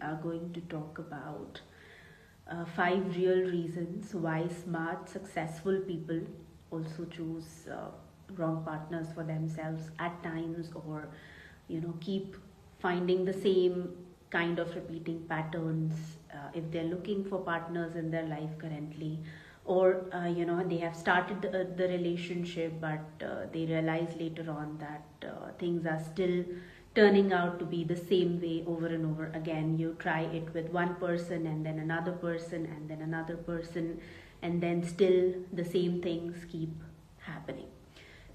are going to talk about 5 real reasons why smart, successful people also choose wrong partners for themselves at times, or keep finding the same kind of repeating patterns if they're looking for partners in their life currently, or they have started the relationship, but they realize later on that things are still turning out to be the same way over and over again. You try it with one person and then another person and then another person, and then still the same things keep happening.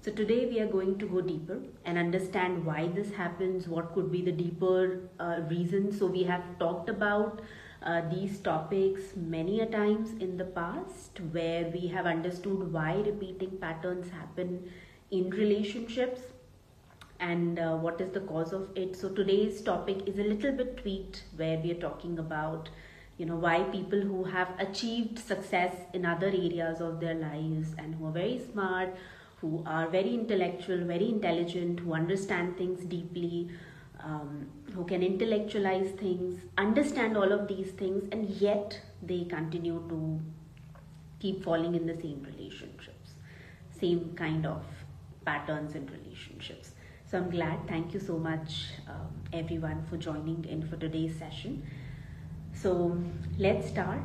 So today we are going to go deeper and understand why this happens, what could be the deeper reasons. So we have talked about these topics many a times in the past, where we have understood why repeating patterns happen in relationships and what is the cause of it. So today's topic is a little bit tweaked, where we are talking about why people who have achieved success in other areas of their lives and who are very smart, who are very intellectual, very intelligent, who understand things deeply, who can intellectualize things, understand all of these things, and yet they continue to keep falling in the same relationships, same kind of patterns in relationships. So I'm glad. Thank you so much, everyone, for joining in for today's session. So let's start.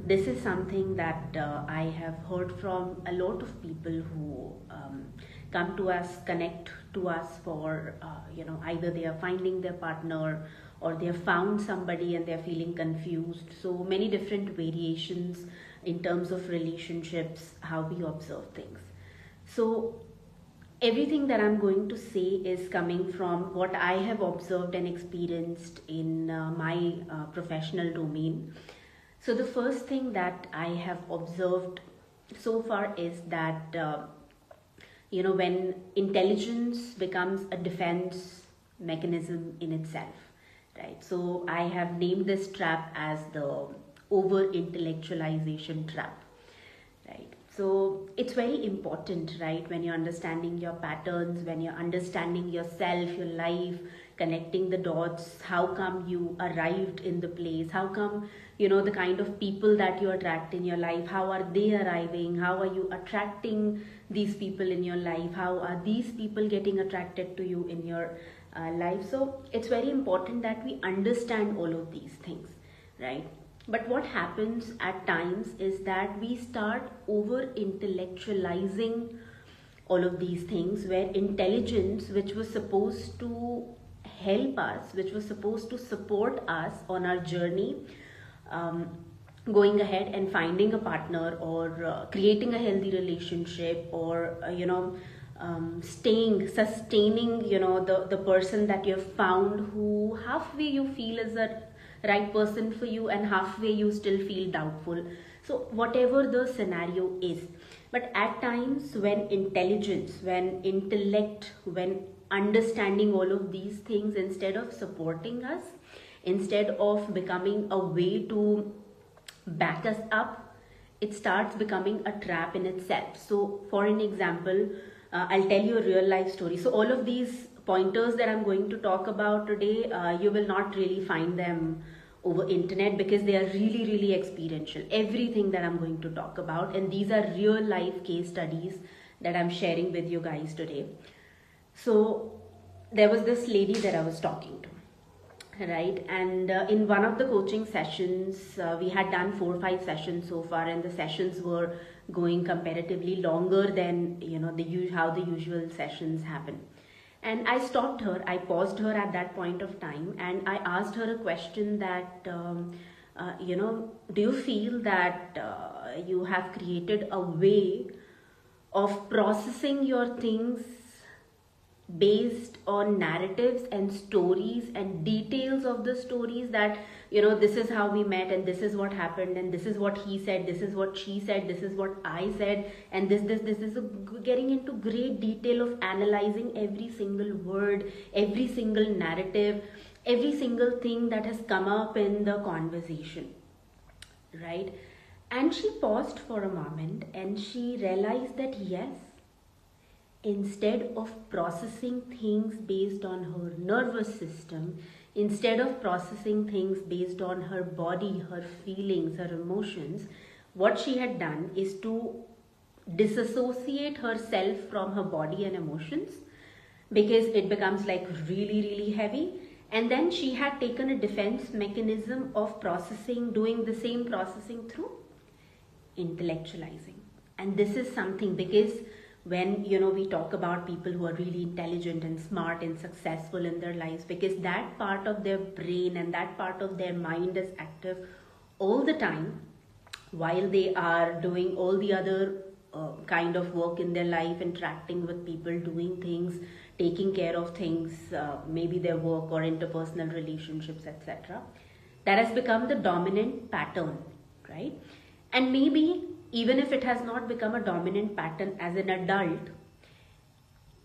This is something that I have heard from a lot of people who come to us, connect to us for, either they are finding their partner or they have found somebody and they're feeling confused. So many different variations in terms of relationships, how we observe things. So everything that I'm going to say is coming from what I have observed and experienced in my professional domain. So the first thing that I have observed so far is that, when intelligence becomes a defense mechanism in itself, right? So I have named this trap as the over-intellectualization trap, right? So it's very important, right? When you're understanding your patterns, when you're understanding yourself, your life, connecting the dots, how come you arrived in the place, how come, the kind of people that you attract in your life, how are they arriving, how are you attracting these people in your life, how are these people getting attracted to you in your life. So it's very important that we understand all of these things, right? But what happens at times is that we start over intellectualizing all of these things, where intelligence, which was supposed to help us, which was supposed to support us on our journey, going ahead and finding a partner, or creating a healthy relationship, or sustaining the person that you have found, who halfway you feel is the right person for you and halfway you still feel doubtful. So whatever the scenario is, but at times when intelligence, when intellect, when understanding all of these things, instead of supporting us, instead of becoming a way to back us up, it starts becoming a trap in itself. So for an example, I'll tell you a real life story. So all of these pointers that I'm going to talk about today, you will not really find them over internet, because they are really, really experiential. Everything that I'm going to talk about, and these are real life case studies that I'm sharing with you guys today. So there was this lady that I was talking to, right? And in one of the coaching sessions, we had done 4 or 5 sessions so far, and the sessions were going comparatively longer than how the usual sessions happen. And I stopped her, I paused her at that point of time, and I asked her a question that, do you feel that you have created a way of processing your things based on narratives and stories and details of the stories, that this is how we met, and this is what happened, and this is what he said, this is what she said, this is what I said, and this is getting into great detail of analyzing every single word, every single narrative, every single thing that has come up in the conversation, right? And she paused for a moment and she realized that yes, instead of processing things based on her nervous system, instead of processing things based on her body, her feelings, her emotions, what she had done is to disassociate herself from her body and emotions, because it becomes like really, really heavy. And then she had taken a defense mechanism of processing, doing the same processing through intellectualizing. And this is something, because when we talk about people who are really intelligent and smart and successful in their lives, because that part of their brain and that part of their mind is active all the time while they are doing all the other kind of work in their life, interacting with people, doing things, taking care of things, maybe their work or interpersonal relationships, etc. That has become the dominant pattern, right? And maybe even if it has not become a dominant pattern as an adult,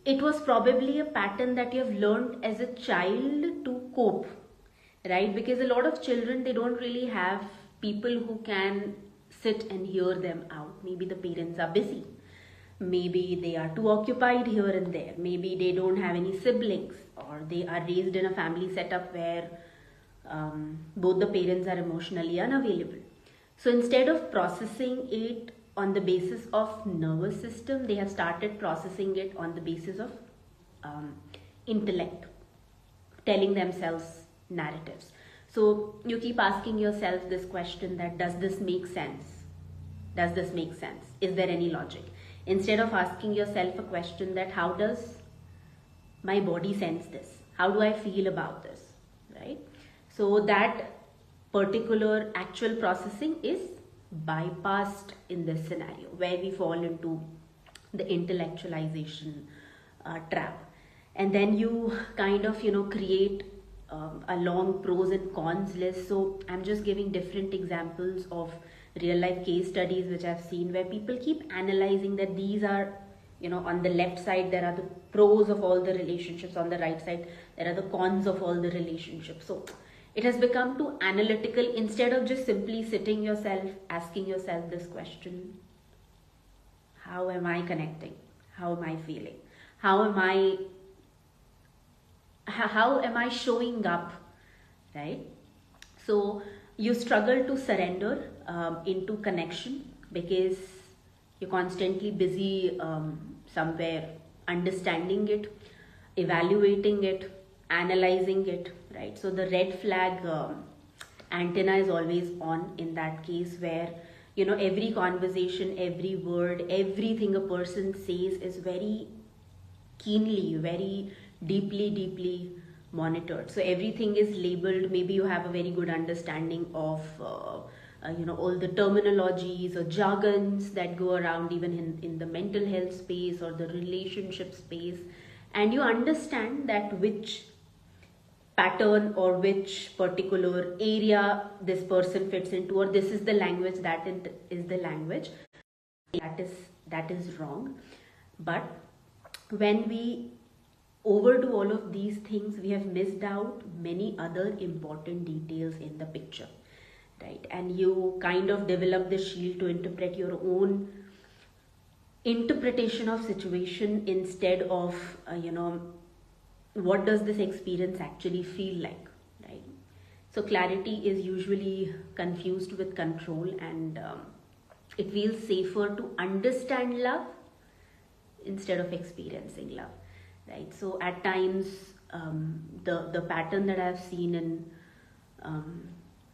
it was probably a pattern that you have learned as a child to cope, right? Because a lot of children, they don't really have people who can sit and hear them out. Maybe the parents are busy, maybe they are too occupied here and there, maybe they don't have any siblings, or they are raised in a family setup where both the parents are emotionally unavailable. So instead of processing it on the basis of nervous system, they have started processing it on the basis of intellect, telling themselves narratives. So you keep asking yourself this question, that does this make sense? Does this make sense? Is there any logic? Instead of asking yourself a question that how does my body sense this? How do I feel about this? Right? So that particular actual processing is bypassed in this scenario, where we fall into the intellectualization trap. And then you kind of create a long pros and cons list. So I'm just giving different examples of real life case studies which I've seen, where people keep analyzing that these are, on the left side there are the pros of all the relationships, on the right side there are the cons of all the relationships. So it has become too analytical, instead of just simply sitting yourself, asking yourself this question: how am I connecting? How am I feeling? How am I showing up? Right? So you struggle to surrender into connection, because you're constantly busy somewhere understanding it, evaluating it, analyzing it, right? So the red flag antenna is always on in that case, where every conversation, every word, everything a person says is very keenly, very deeply monitored. So everything is labeled. Maybe you have a very good understanding of all the terminologies or jargons that go around, even in the mental health space or the relationship space, and you understand that which pattern or which particular area this person fits into, or this is the language, that is the language that is wrong. But when we overdo all of these things, we have missed out many other important details in the picture, right? And you kind of develop the shield to interpret your own interpretation of situation, instead of what does this experience actually feel like, right? So clarity is usually confused with control, and it feels safer to understand love instead of experiencing love, right? So at times the pattern that I've seen in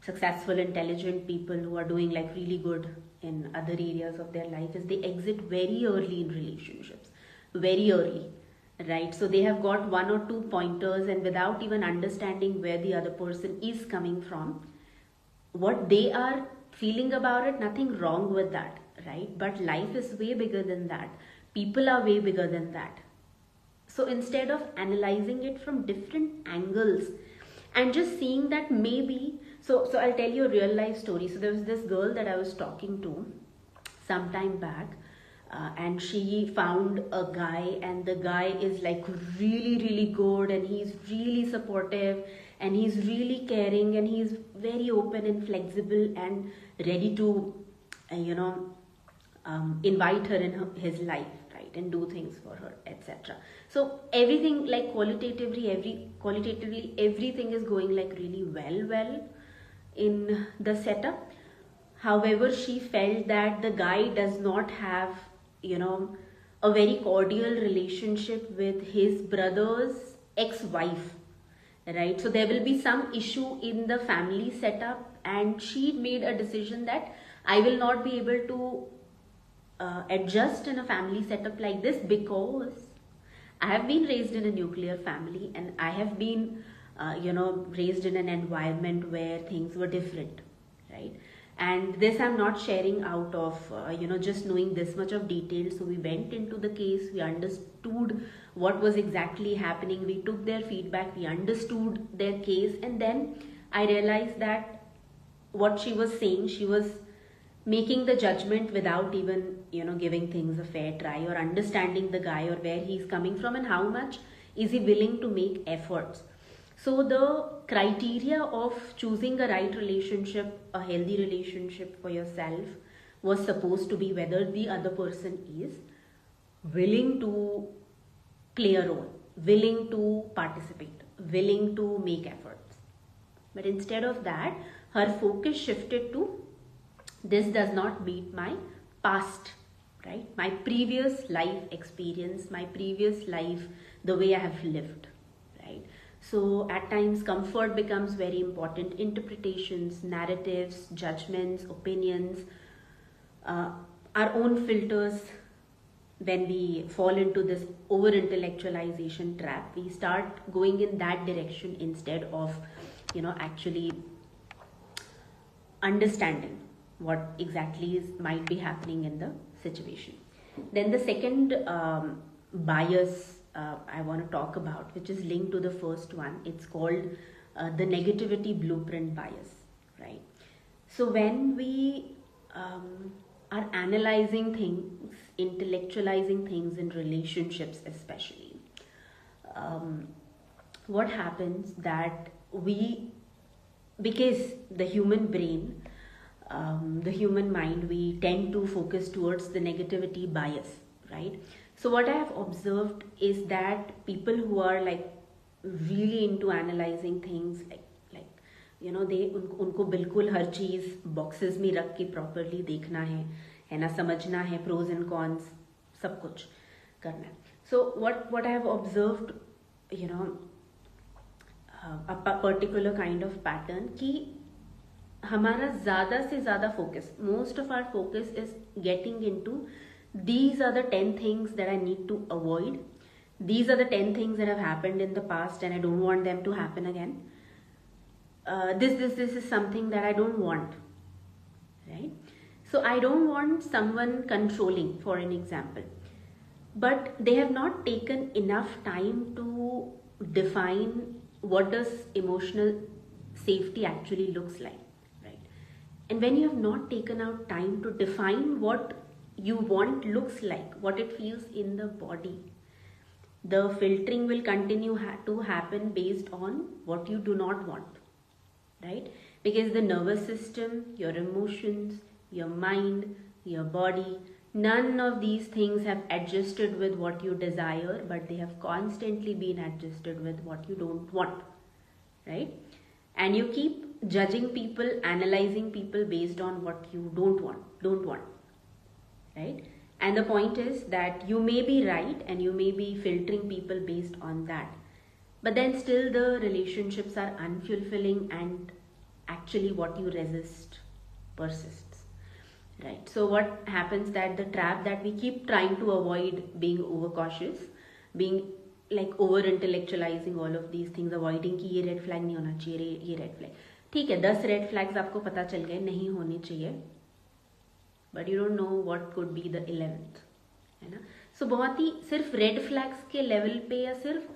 successful, intelligent people who are doing like really good in other areas of their life is they exit very early in relationships, very early, right? So they have got one or two pointers, and without even understanding where the other person is coming from, what they are feeling about it, nothing wrong with that, right? But life is way bigger than that. People are way bigger than that. So instead of analyzing it from different angles and just seeing that maybe, so I'll tell you a real life story. So there was this girl that I was talking to some time back, and she found a guy, and the guy is like really good, and he's really supportive, and he's really caring, and he's very open and flexible and ready to invite her in his life, right, and do things for her, etc. So everything, like qualitatively everything is going like really well in the setup. However, she felt that the guy does not have, you know, a very cordial relationship with his brother's ex-wife, right? So there will be some issue in the family setup, and she made a decision that I will not be able to adjust in a family setup like this, because I have been raised in a nuclear family, and I have been, raised in an environment where things were different, right? And this I'm not sharing out of, just knowing this much of detail. So we went into the case, we understood what was exactly happening, we took their feedback, we understood their case, and then I realized that what she was saying, she was making the judgment without even giving things a fair try, or understanding the guy, or where he's coming from and how much is he willing to make efforts. So the criteria of choosing a right relationship, a healthy relationship for yourself, was supposed to be whether the other person is willing to play a role, willing to participate, willing to make efforts. But instead of that, her focus shifted to, this does not meet my past, right? My previous life experience, my previous life, the way I have lived, right? So at times comfort becomes very important. Interpretations, narratives, judgments, opinions, our own filters. When we fall into this over intellectualization trap, we start going in that direction instead of actually understanding what exactly might be happening in the situation. Then the second bias I want to talk about, which is linked to the first one, it's called the negativity blueprint bias, right? So when we are analyzing things, intellectualizing things in relationships especially, what happens that because the human brain, the human mind, we tend to focus towards the negativity bias, right? So what I have observed is that people who are like really into analyzing things, they उनको बिल्कुल हर चीज़ boxes में रख के properly देखना है ना, समझना है, प्रोज एंड कॉन्स सब कुछ करना है. So what I have observed, a particular kind of pattern, कि हमारा ज़्यादा से ज़्यादा focus, most of our focus is getting into these are the 10 things that I need to avoid. These are the 10 things that have happened in the past and I don't want them to happen again. This is something that I don't want, right? So I don't want someone controlling, for an example. But they have not taken enough time to define what does emotional safety actually looks like, right? And when you have not taken out time to define what you want looks like, what it feels in the body, the filtering will continue to happen based on what you do not want, right? Because the nervous system, your emotions, your mind, your body, none of these things have adjusted with what you desire, but they have constantly been adjusted with what you don't want, right? And you keep judging people, analyzing people based on what you don't want, right? And the point is that you may be right and you may be filtering people based on that, but then still the relationships are unfulfilling and actually what you resist persists, right? So what happens, that the trap that we keep trying to avoid, being overcautious, being like over intellectualizing all of these things, avoiding कि ये red flag नहीं होना चाहिए, ये red flag, ठीक है, 10 red flags आपको पता चल गए नहीं होने चाहिए, but you don't know what could be the 11th, है ना? So बहुत ही सिर्फ red flags के level पे या सिर्फ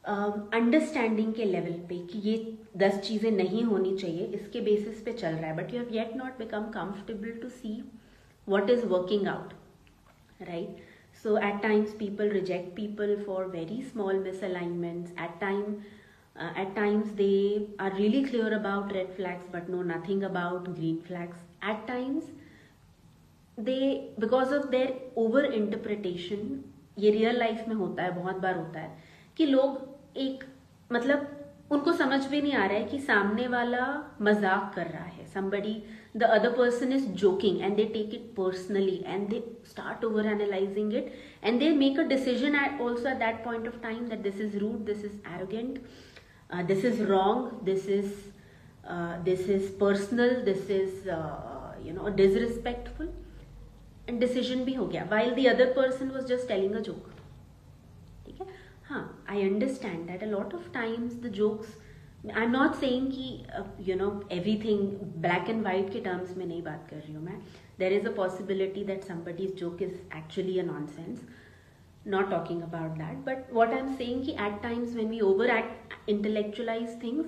अंडरस्टैंडिंग के लेवल पे कि ये 10 चीज़ें नहीं होनी चाहिए, इसके बेसिस पे चल रहा है, but you have yet not become comfortable to see what is working out, right? So at times people reject people for very small misalignments. At times they are really clear about red flags but know nothing about green flags. At times they, because of their over interpretation, ये real life में होता है, बहुत बार होता है कि लोग एक, मतलब उनको समझ भी नहीं आ रहा है कि सामने वाला मजाक कर रहा है. somebody, the other person is joking and they take it personally and they start over analyzing it and they make a decision also at that point of time that this is rude, this is arrogant, this is wrong, this is personal, this is disrespectful, and decision भी हो गया while the other person was just telling a joke. ठीक है. हाँ, I understand that a lot of times the jokes, I'm not saying कि everything black and white के terms में नहीं बात कर रही हूँ मैं. There is a possibility that somebody's joke is actually a nonsense. Not talking about that, but what I'm saying कि at times when we overact intellectualize things,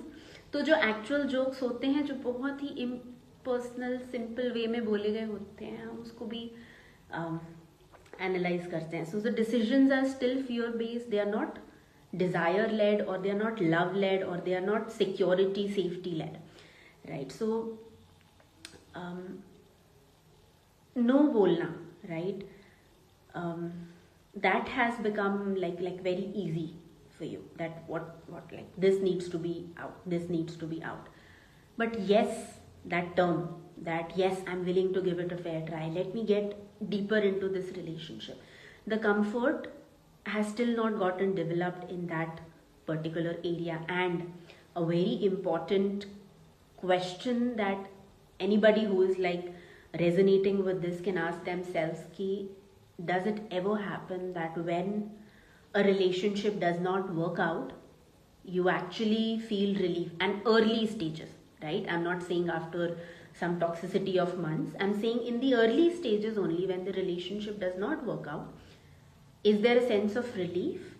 तो जो actual jokes होते हैं जो बहुत ही impersonal simple way में बोले गए होते हैं, हम उसको भी analyze करते हैं. So the decisions are still fear based. They are not desire led, or they are not love led, or they are not security safety led, right? So no bolna, right? That has become like very easy for you, that what like this needs to be out, this needs to be out. But yes, that term, that yes, I'm willing to give it a fair try, let me get deeper into this relationship, the comfort has still not gotten developed in that particular area. And a very important question that anybody who is like resonating with this can ask themselves ki, does it ever happen that when a relationship does not work out, you actually feel relief? And early stages, right? I'm not saying after some toxicity of months, I'm saying in the early stages only, when the relationship does not work out, is there a sense of relief,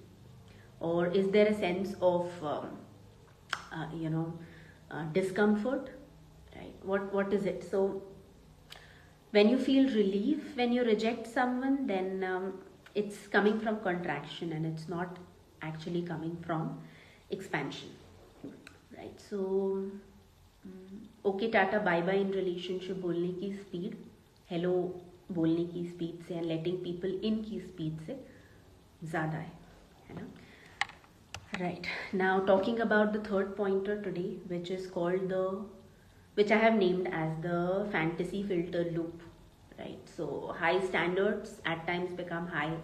or is there a sense of discomfort, right? What is it? So when you feel relief when you reject someone, then it's coming from contraction and it's not actually coming from expansion, right? So okay tata bye bye in relationship बोलने की speed, hello बोलने की speed से and letting people in की speed से ज़्यादा है ना? Right, now talking about the third pointer today, which is called which I have named as the fantasy filter loop, right? So high standards at times become high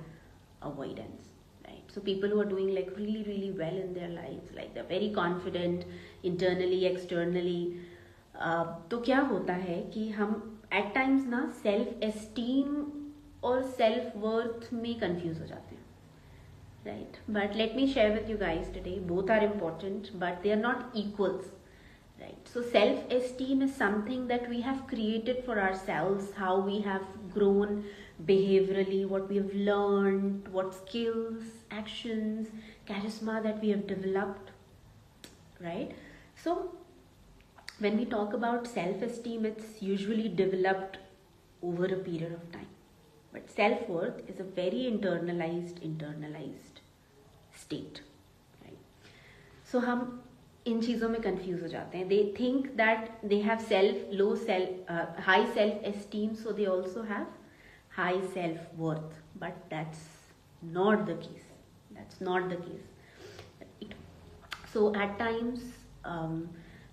avoidance, right? So people who are doing like really well in their lives, like they're very confident internally, externally, तो क्या होता है कि हम at times ना self esteem और self worth में confuse हो जाते हैं, right? But let me share with you guys today, both are important but they are not equals, right? So self-esteem is something that we have created for ourselves, how we have grown behaviorally, what we have learned, what skills, actions, charisma that we have developed, right? So when we talk about self-esteem, it's usually developed over a period of time, but self-worth is a very internalized state, right? So हम इन चीज़ों में confuse हो जाते हैं. They think that they have high self-esteem, so they also have high self-worth, but that's not the case. That's not the case. Right? So at times,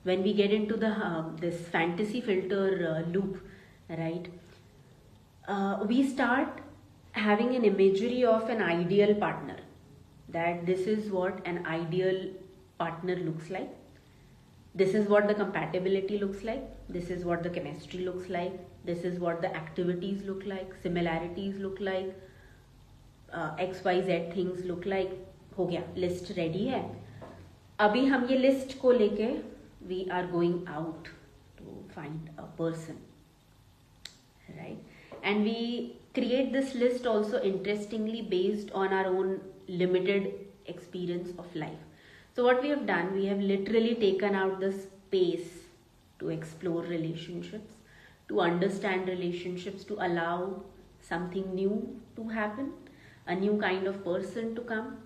when we get into this fantasy filter loop, right, we start having an imagery of an ideal partner, that this is what an ideal partner looks like, this is what the compatibility looks like, this is what the chemistry looks like, this is what the activities look like, similarities look like, XYZ things look like. हो गया, list ready है. अभी हम ये list को लेके we are going out to find a person, right? And we create this list also interestingly based on our own limited experience of life. So what we have done, we have literally taken out the space to explore relationships, to understand relationships, to allow something new to happen, a new kind of person to come,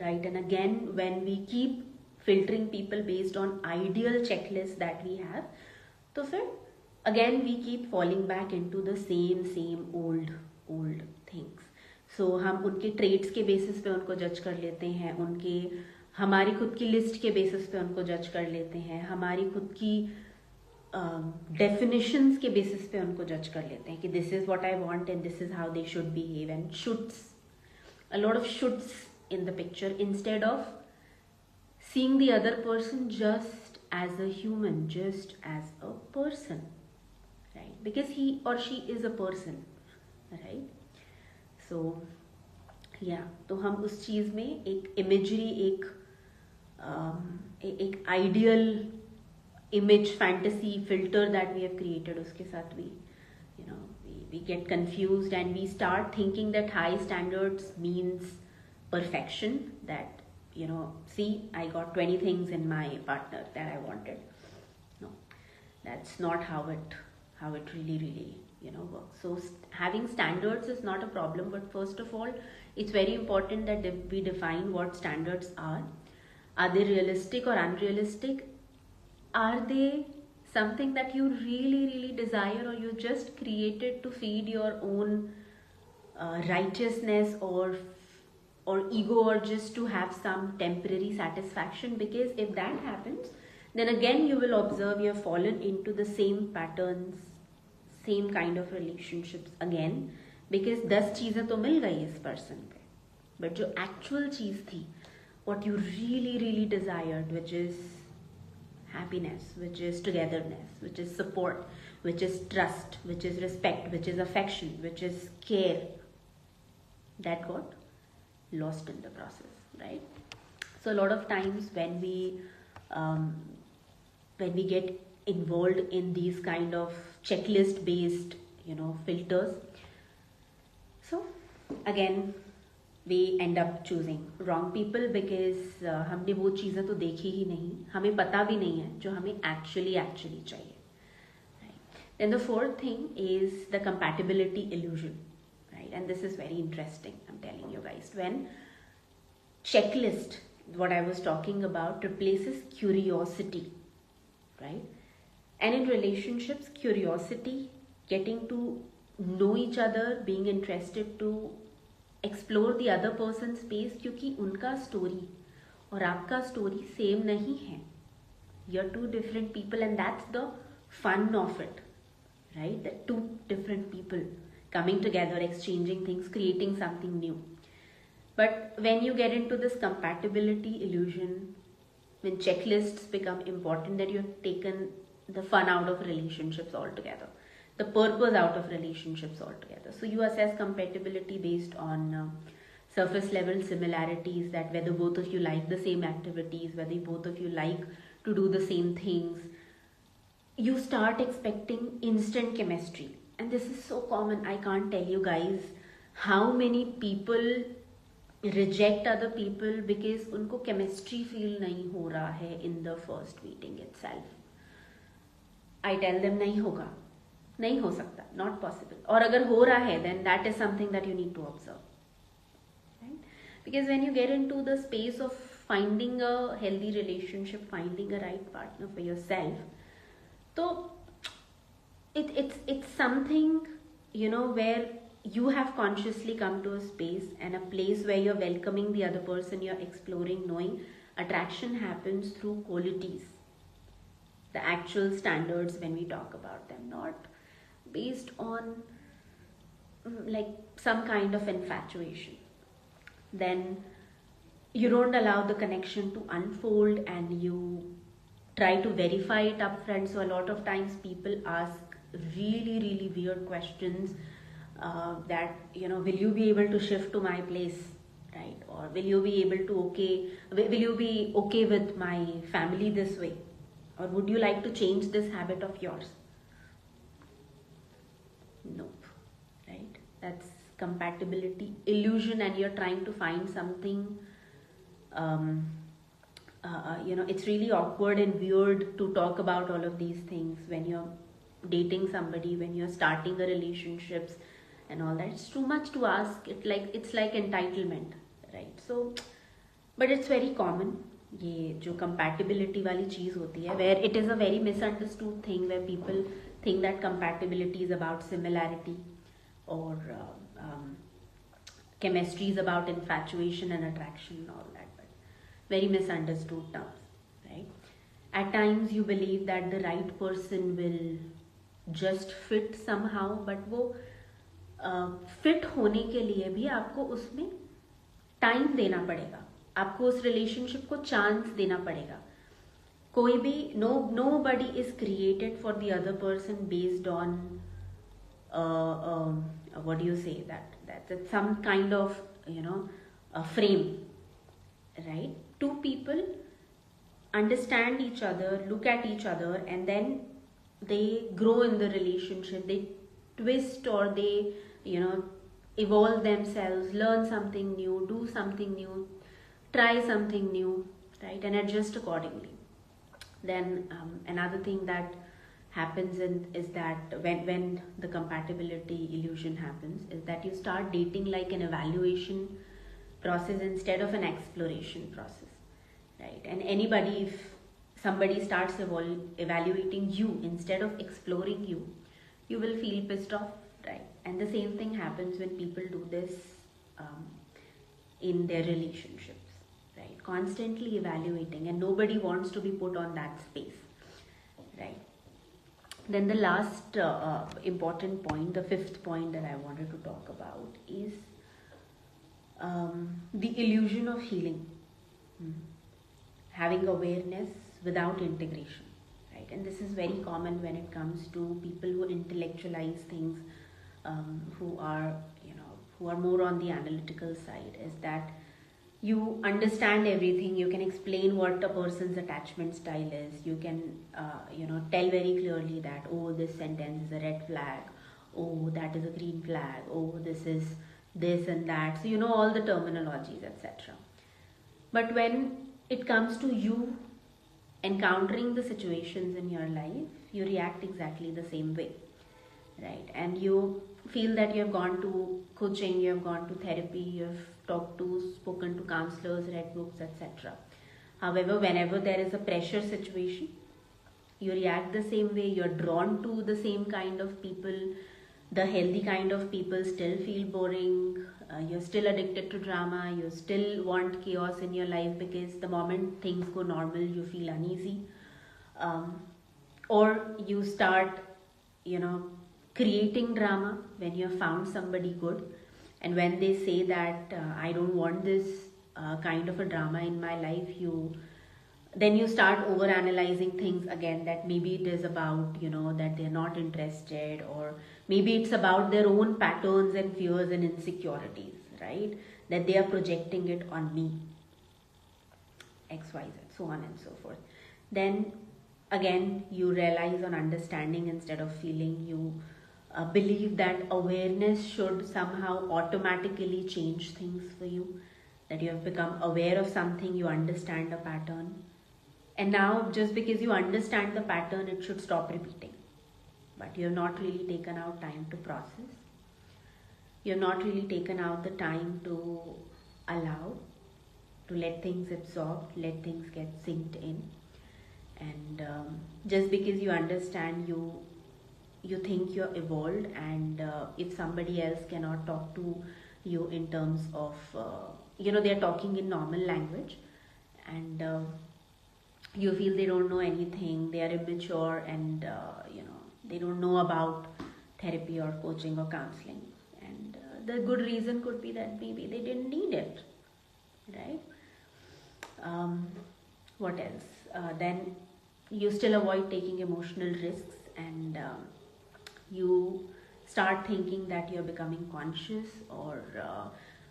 right? And again, when we keep filtering people based on ideal checklists that we have, तो फिर again we keep falling back into the same old things. So हम उनके trades के basis पे उनको जज कर लेते हैं, उनके हमारी खुद की लिस्ट के बेसिस पे उनको जज कर लेते हैं, हमारी खुद की डेफिनेशंस के बेसिस पे उनको जज कर लेते हैं कि this is what I want and this is how they should behave, and shoulds, a lot of shoulds in the picture instead of seeing the other person just as a human, just as a person, right? Because he or she is a person, right? So yeah, तो हम उस चीज में एक imagery, एक ideal image fantasy filter that we have created, उसके साथ भी we get confused and we start thinking that high standards means perfection, that see, I got 20 things in my partner that I wanted. No, that's not how it really works. So having standards is not a problem, but first of all it's very important that we define what standards are. Are they realistic or unrealistic? Are they something that you really desire, or you just created to feed your own righteousness or ego, or just to have some temporary satisfaction? Because if that happens, then again you will observe you have fallen into the same patterns, same kind of relationships again, because 10 चीजें तो मिल गई इस person पे, but जो actual चीज थी, what you really desired, which is happiness, which is togetherness, which is support, which is trust, which is respect, which is affection, which is care, that got lost in the process, right? So a lot of times when we get involved in these kind of checklist based filters, so again we end up choosing wrong people, because हमने वो चीज़ें तो देखी ही नहीं, हमें पता भी नहीं है जो हमें actually चाहिए, right? Then the fourth thing is the compatibility illusion, right? And this is very interesting, I'm telling you guys. When checklist, what I was talking about, replaces curiosity, right? And in relationships, curiosity, getting to know each other, being interested to explore the other person space, क्योंकि उनका story और आपका story same नहीं है, you are 2 different people, and that's the fun of it, right? That 2 different people coming together, exchanging things, creating something new. But when you get into this compatibility illusion, when checklists become important, that you have taken the fun out of relationships altogether, the purpose out of relationships altogether. So you assess compatibility based on surface level similarities, that whether both of you like the same activities, whether both of you like to do the same things. You start expecting instant chemistry, and this is so common. I can't tell you guys how many people reject other people because उनको chemistry feel नहीं हो रहा है in the first meeting itself. I tell them नहीं होगा, नहीं हो सकता, not possible. और अगर हो रहा है, then that is something that you need to observe, right? Because when you get into the space of finding a healthy relationship, finding a right partner for yourself, so it's something, where you have consciously come to a space and a place where you're welcoming the other person, you're exploring, knowing. Attraction happens through qualities, the actual standards when we talk about them, not based on like some kind of infatuation. Then you don't allow the connection to unfold and you try to verify it upfront. So a lot of times people ask really weird questions, that will you be able to shift to my place, right? Or will you be okay with my family this way, or would you like to change this habit of yours? Nope, right? That's compatibility illusion, and you're trying to find something. It's really awkward and weird to talk about all of these things when you're dating somebody, when you're starting a relationships and all that. It's too much to ask. It's like entitlement, right? So, but it's very common. ये जो compatibility वाली चीज़ होती है, where it is a very misunderstood thing, where people think that compatibility is about similarity, or chemistry is about infatuation and attraction and all that, but very misunderstood terms, right? At times you believe that the right person will just fit somehow, but वो fit होने के लिए भी आपको उसमें time देना पड़ेगा, आपको उस रिलेशनशिप को चांस देना पड़ेगा. कोई भी nobody is created for the other person based on what do you say, that's some kind of a frame, right? Two people understand each other, look at each other, and then they grow in the relationship, they twist, or they evolve themselves, learn something new, do something new, try something new, right? And adjust accordingly. Then another thing that happens is that when the compatibility illusion happens, is that you start dating like an evaluation process instead of an exploration process, right? And if somebody starts evaluating you instead of exploring you, you will feel pissed off, right? And the same thing happens when people do this in their relationships, right? Constantly evaluating, and nobody wants to be put on that space, right? Then the last important point, the fifth point that I wanted to talk about, is the illusion of healing. Having awareness without integration, right? And this is very common when it comes to people who intellectualize things, who are more on the analytical side, is that you understand everything, you can explain what a person's attachment style is, you can tell very clearly that, oh, this sentence is a red flag, oh, that is a green flag, oh, this is this and that, so you know all the terminologies, etc. But when it comes to you encountering the situations in your life, you react exactly the same way, right? And you feel that you have gone to coaching, you have gone to therapy, you have spoken to counselors, read books, etc. However, whenever there is a pressure situation, you react the same way, you're drawn to the same kind of people. The healthy kind of people still feel boring, you're still addicted to drama, you still want chaos in your life, because the moment things go normal, you feel uneasy. Or you start, creating drama when you have found somebody good, and when they say that I don't want this kind of a drama in my life, then you start over analyzing things again, that maybe it is about that they're not interested, or maybe it's about their own patterns and fears and insecurities, right? That they are projecting it on me, XYZ, so on and so forth. Then again you realize on understanding instead of feeling. You believe that awareness should somehow automatically change things for you, that you have become aware of something, you understand a pattern, and now just because you understand the pattern, it should stop repeating. But you have not really taken out time to process, you have not really taken out the time to allow, to let things absorb, let things get synced in. And just because you understand, you think you're evolved, and if somebody else cannot talk to you in terms of they're talking in normal language, and you feel they don't know anything, they are immature, and they don't know about therapy or coaching or counseling, and the good reason could be that maybe they didn't need it, right? What else? Then you still avoid taking emotional risks, and you start thinking that you're becoming conscious, or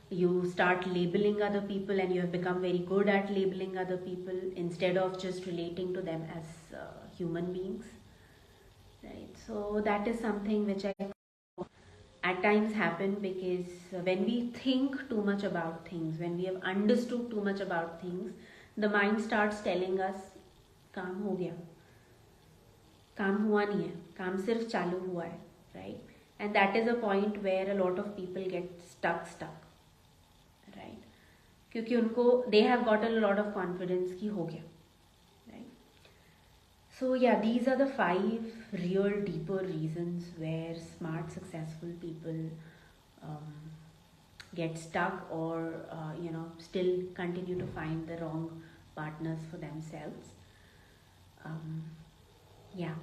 you start labeling other people, and you have become very good at labeling other people instead of just relating to them as human beings, right? So that is something which I at times happen, because when we think too much about things, when we have understood too much about things, the mind starts telling us, काम हो गया, काम हुआ नहीं है, काम सिर्फ चालू हुआ है, right? And that is a point where a lot of people get stuck, right? क्योंकि उनको they have got a lot of confidence कि हो गया, right? So, yeah, these are the five real deeper reasons where smart, successful people um, get stuck or, still continue to find the wrong partners for themselves. Um, yeah,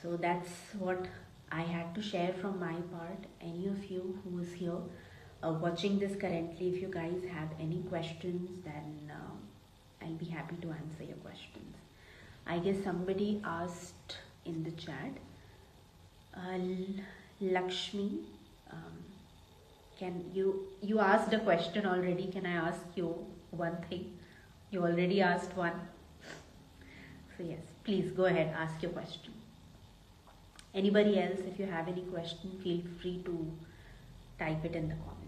so that's what I had to share from my part. Any of you who is here watching this currently, if you guys have any questions, then I'll be happy to answer your questions. I guess somebody asked in the chat, Lakshmi, um, can you asked a question already? Can I ask you one thing? You already asked one. So yes, please go ahead, ask your question. Anybody else, if you have any question, feel free to type it in the comments.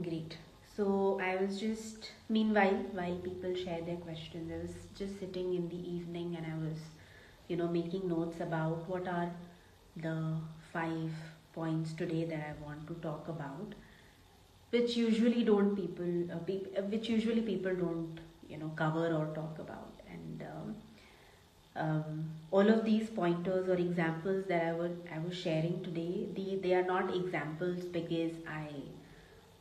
Great. So I was just, meanwhile, while people share their questions, I was just sitting in the evening and I was, making notes about what are the 5 points today that I want to talk about, which usually don't which usually people don't, cover or talk about. And all of these pointers or examples that I was sharing today, they are not examples because I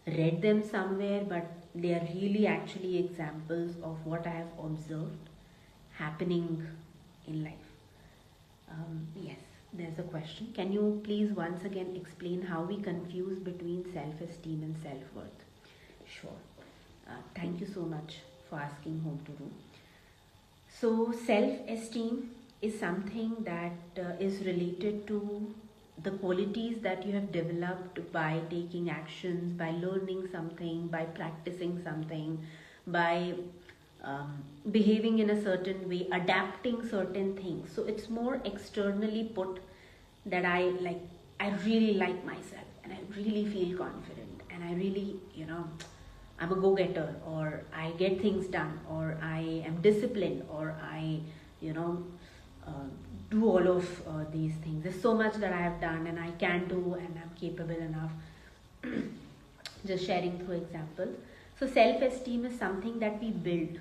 read them somewhere, but they are really actually examples of what I have observed happening in life. Yes, there's a question. Can you please once again explain how we confuse between self-esteem and self-worth? Sure. Thank you so much for asking, Home to Do. So, self-esteem is something that is related to the qualities that you have developed by taking actions, by learning something, by practicing something, by behaving in a certain way, adapting certain things. So it's more externally put that I really like myself and I really feel confident and I really, I'm a go-getter, or I get things done, or I am disciplined, or I, you know, uh, do all of these things. There's so much that I have done and I can do and I'm capable enough. Just sharing through examples. So self-esteem is something that we build.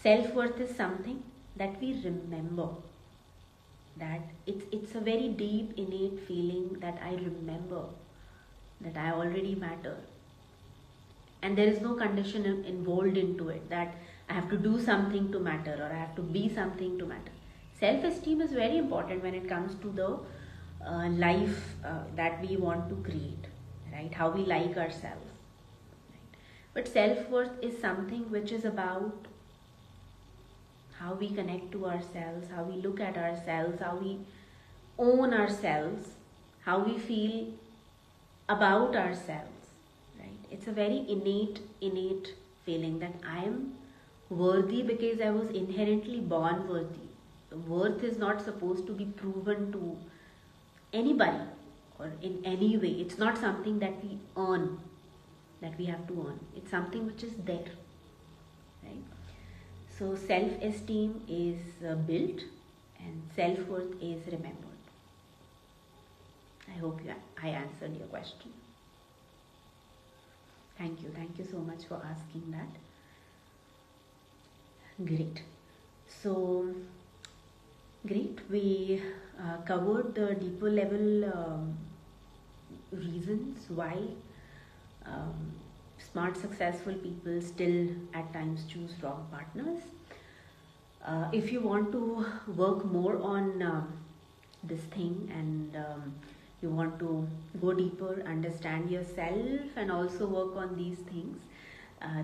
Self-worth is something that we remember. That it's a very deep innate feeling that I remember that I already matter. And there is no condition involved into it that I have to do something to matter or I have to be something to matter. Self-esteem is very important when it comes to the life that we want to create, right? How we like ourselves. Right? But self-worth is something which is about how we connect to ourselves, how we look at ourselves, how we own ourselves, how we feel about ourselves, right? It's a very innate feeling that I am worthy because I was inherently born worthy. Worth is not supposed to be proven to anybody or in any way. It's not something that we earn, that we have to earn. It's something which is there, right? So self-esteem is built and self-worth is remembered. I hope I answered your question. Thank you. Thank you so much for asking that. Great. So, great. We covered the deeper level reasons why um, smart, successful people still at times choose wrong partners. If you want to work more on this thing and you want to go deeper, understand yourself, and also work on these things,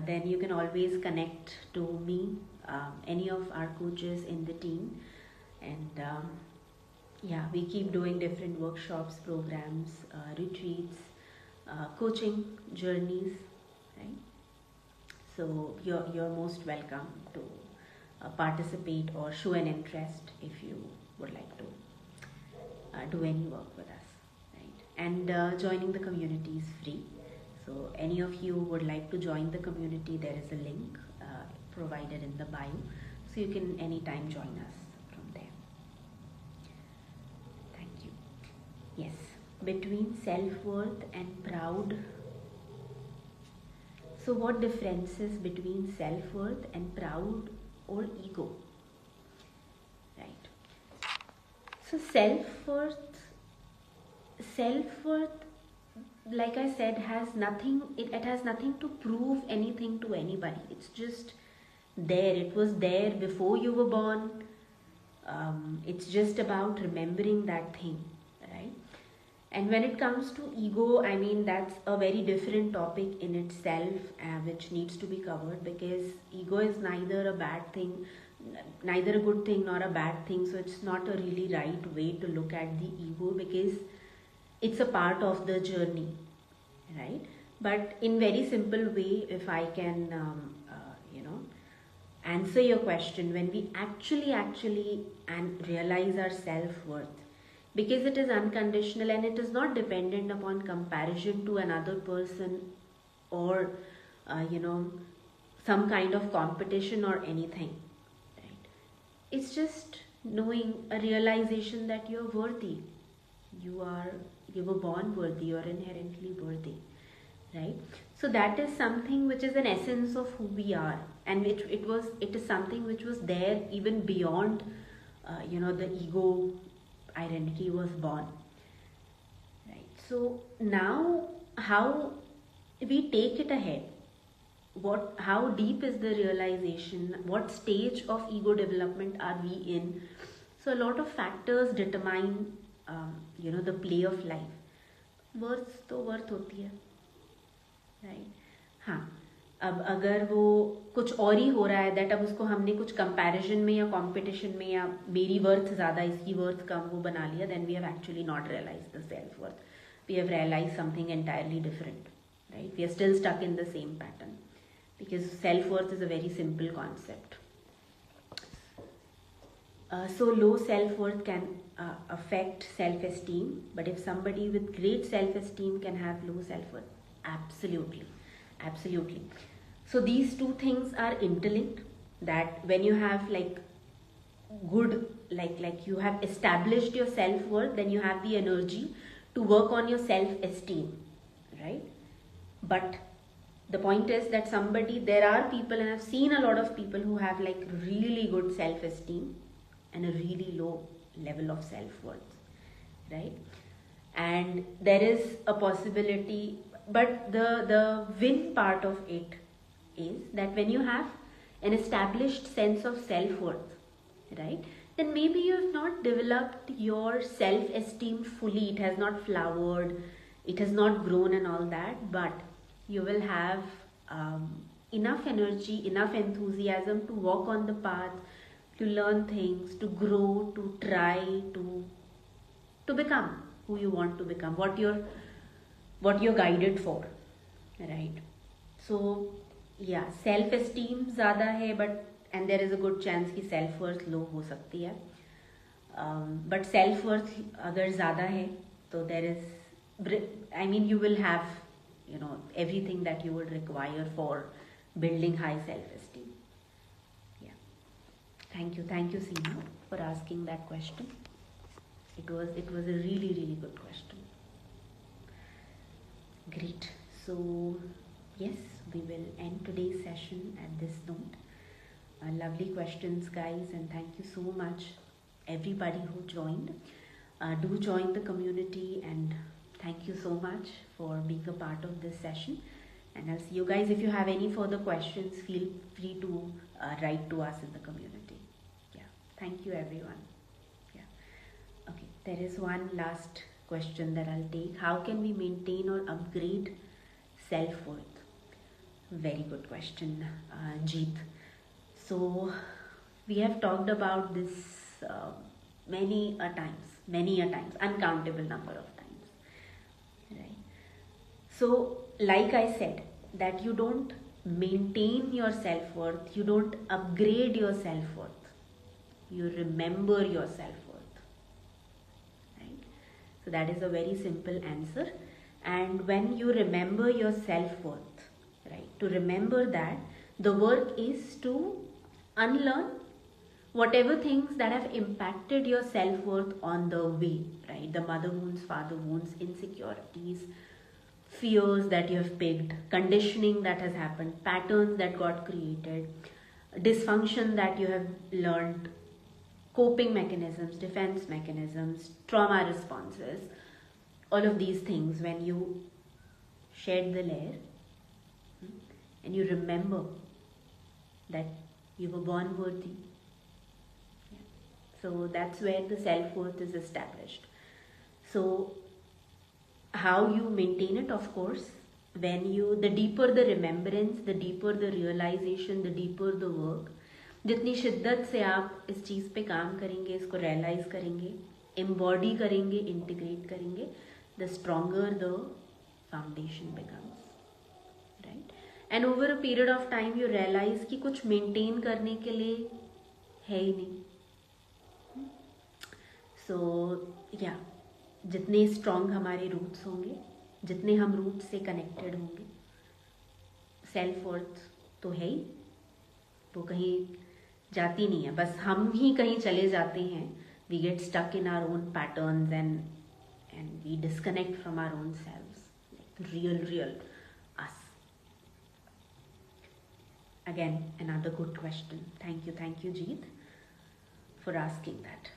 then you can always connect to me, any of our coaches in the team. And yeah, we keep doing different workshops, programs, retreats, coaching journeys, right? So you're most welcome to participate or show an interest if you would like to do any work with us, right? And joining the community is free. So any of you would like to join the community, there is a link provided in the bio. So you can anytime join us from there. Thank between self-worth and proud. So what differences between self-worth and proud or ego? Right. So self-worth, like I said, has nothing, it has nothing to prove anything to anybody. It's just there. It was there before you were born. It's just about remembering that thing, right? And when it comes to ego, I mean, that's a very different topic in itself, which needs to be covered, because ego is neither a bad thing, neither a good thing nor a bad thing. So it's not a really right way to look at the ego, because it's a part of the journey, right? But in very simple way, if I can, answer your question, when we actually and realize our self-worth, because it is unconditional and it is not dependent upon comparison to another person, or some kind of competition or anything, right? It's just knowing, a realization that you're worthy. You were born worthy, you're inherently worthy, right? So that is something which is an essence of who we are, and it is something which was there even beyond the ego identity was born, right? So now, how we take it ahead, how deep is the realization, what stage of ego development are we in? So a lot of factors determine the play of life. Worth होती है, right? हाँ, अब अगर वो कुछ और ही हो रहा है, दैट अब उसको हमने कुछ कंपैरिजन में या कंपटीशन में, या मेरी वर्थ ज़्यादा इसकी वर्थ कम वो बना लिया, then we have actually not realise the self worth. We have realise something entirely different, right? We are still stuck in the same pattern, because self worth is a very simple concept. So low self-worth can affect self-esteem, but if somebody with great self-esteem can have low self-worth, absolutely. So these two things are interlinked, that when you have good, like you have established your self-worth, then you have the energy to work on your self-esteem, right? But the point is that there are people, and I've seen a lot of people who have really good self-esteem and a really low level of self-worth, right? And there is a possibility, but the win part of it is that when you have an established sense of self-worth, right, then maybe you have not developed your self-esteem fully, it has not flowered, it has not grown and all that, but you will have enough energy, enough enthusiasm to walk on the path, to learn things, to grow, to try, to become who you want to become, what you're guided for, right? So yeah, self-esteem ज़्यादा है, and there is a good chance कि self-worth low हो सकती है, but self-worth अगर ज़्यादा है, तो there is, you will have everything that you would require for building high self-esteem. Thank you, Seema, for asking that question. It was a really, really good question. Great. So yes, we will end today's session at this note. Lovely questions, guys, and thank you so much, everybody who joined. Do join the community, and thank you so much for being a part of this session. And I'll see you guys. If you have any further questions, feel free to write to us in the community. Thank you, everyone. Yeah. Okay, there is one last question that I'll take. How can we maintain or upgrade self-worth? Very good question, Jeet. So we have talked about this many a times, uncountable number of times, right? So like I said, that you don't maintain your self-worth, you don't upgrade your self-worth, you remember your self-worth, right? So that is a very simple answer. And when you remember your self-worth, right, to remember that, the work is to unlearn whatever things that have impacted your self-worth on the way, right? The mother wounds, father wounds, insecurities, fears that you have picked, conditioning that has happened, patterns that got created, dysfunction that you have learned, coping mechanisms, defense mechanisms, trauma responses, all of these things, when you shed the layer and you remember that you were born worthy. So that's where the self-worth is established. So how you maintain it, of course, when you, the deeper the remembrance, the deeper the realization, the deeper the work, जितनी शिद्दत से आप इस चीज़ पे काम करेंगे, इसको realise करेंगे, एम्बॉडी करेंगे, इंटीग्रेट करेंगे, the stronger the foundation becomes, right? And over a period of time you realize कि कुछ maintain करने के लिए है ही नहीं. So yeah, जितने स्ट्रॉन्ग हमारे रूट्स होंगे, जितने हम रूट से कनेक्टेड होंगे, सेल्फ वर्थ तो है ही, वो कहीं जाती नहीं है, बस हम ही कहीं चले जाते हैं. We get stuck in our own patterns and we disconnect from our own selves, real us. Again, another good question. Thank you Jeet for asking that.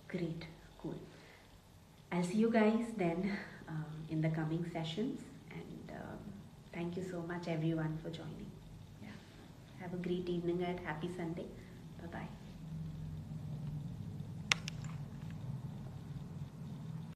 Great, cool. I'll see you guys then in the coming sessions, and thank you so much everyone for joining. Yeah. Have a great evening and happy Sunday. Bye bye.